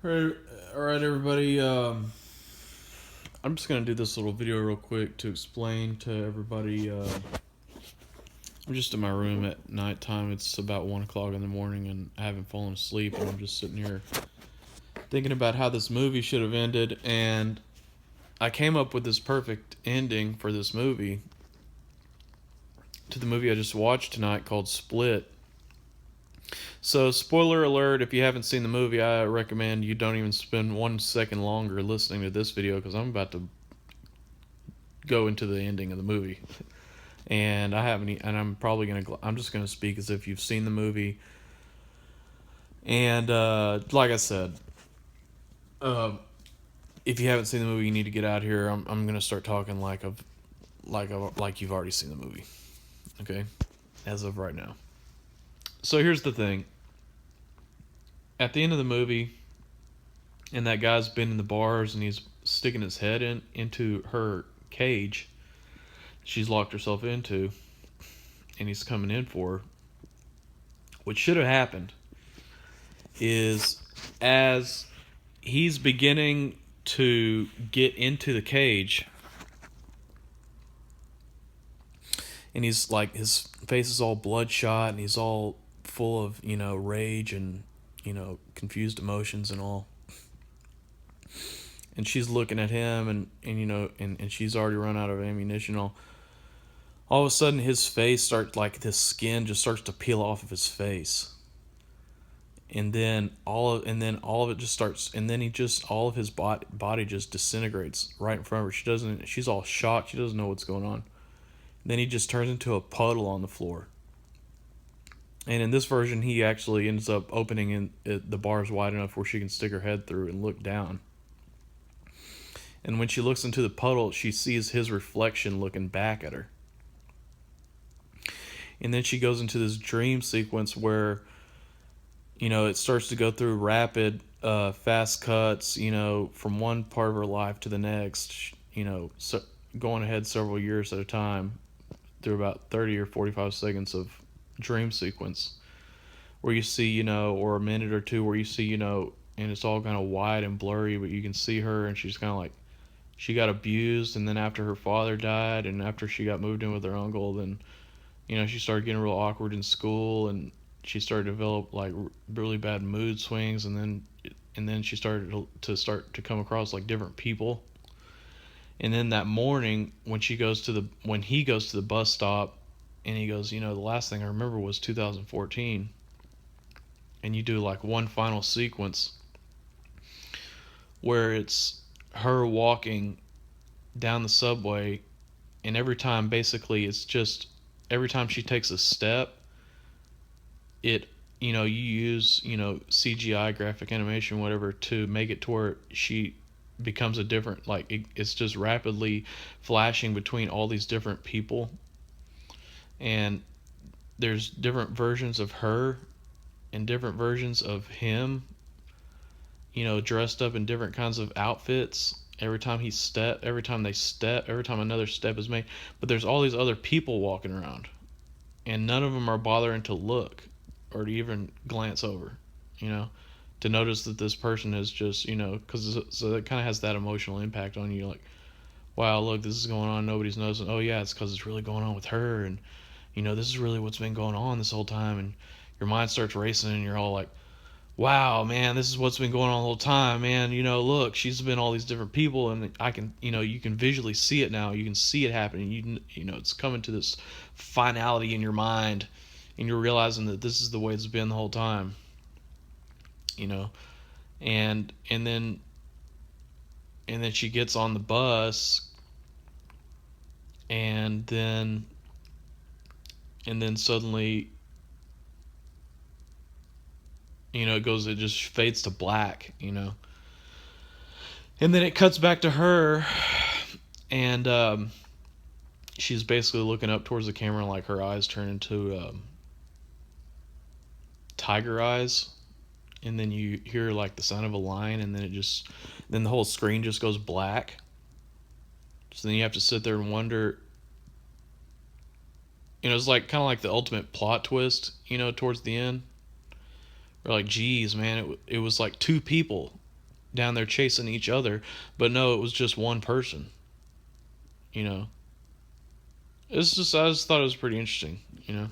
All right, everybody. I'm just gonna do this little video real quick to explain to everybody. I'm just in my room at nighttime. It's about 1 o'clock in the morning, and I haven't fallen asleep. And I'm just sitting here thinking about how this movie should have ended. And I came up with this perfect ending for this movie, to the movie I just watched tonight called Split. So, spoiler alert, if you haven't seen the movie, I recommend you don't even spend 1 second longer listening to this video because I'm about to go into the ending of the movie. And I haven't, and I'm just gonna speak as if you've seen the movie. And like I said, uh, if you haven't seen the movie, you need to get out here. I'm gonna start talking like you've already seen the movie. Okay, as of right now. So here's the thing. At the end of the movie, and that guy's been in the bars and he's sticking his head into her cage she's locked herself into, and he's coming in for her. What should have happened is, as he's beginning to get into the cage, and he's like, his face is all bloodshot and he's all full of, rage and, confused emotions and all. And she's looking at him, and she's already run out of ammunition. All of a sudden, his face starts, like, this skin just starts to peel off of his face. And then all of it just starts, and then all of his body just disintegrates right in front of her. She's all shocked. She doesn't know what's going on. And then he just turns into a puddle on the floor. And in this version, he actually ends up opening the bars wide enough where she can stick her head through and look down. And when she looks into the puddle, she sees his reflection looking back at her. And then she goes into this dream sequence where, it starts to go through rapid, fast cuts, from one part of her life to the next, so going ahead several years at a time through about 30 or 45 seconds of dream sequence where you see, or a minute or two where you see, and it's all kind of wide and blurry, but you can see her and she's kind of like, she got abused, and then after her father died and after she got moved in with her uncle, then she started getting real awkward in school, and she started to develop like really bad mood swings, and then she started to come across like different people. And then that morning when he goes to the bus stop, and he goes, the last thing I remember was 2014, and you do like one final sequence where it's her walking down the subway, and every time basically it's just every time she takes a step, it you use CGI, graphic animation, whatever, to make it to where she becomes a different, like it's just rapidly flashing between all these different people, and there's different versions of her and different versions of him, dressed up in different kinds of outfits every time every time they step, every time another step is made. But there's all these other people walking around, and none of them are bothering to look or to even glance over, you know, to notice that this person is just, because so it kind of has that emotional impact on you. Like, wow, look, this is going on. Nobody's noticing. Oh, yeah, it's because it's really going on with her. And, this is really what's been going on this whole time. And your mind starts racing, and you're all like, wow, man, this is what's been going on the whole time, man. Look, she's been all these different people, and I can, you can visually see it now. You can see it happening. It's coming to this finality in your mind, and you're realizing that this is the way it's been the whole time. You know, and then she gets on the bus, and then suddenly, it just fades to black, and then it cuts back to her, and she's basically looking up towards the camera, like her eyes turn into tiger eyes, and then you hear like the sound of a lion, and then the whole screen just goes black. So then you have to sit there and wonder. It's like kind of like the ultimate plot twist, towards the end. Or like, geez, man, it was like two people. down there chasing each other, but no, it was just one person. You know, it's just I just thought it was pretty interesting. You know.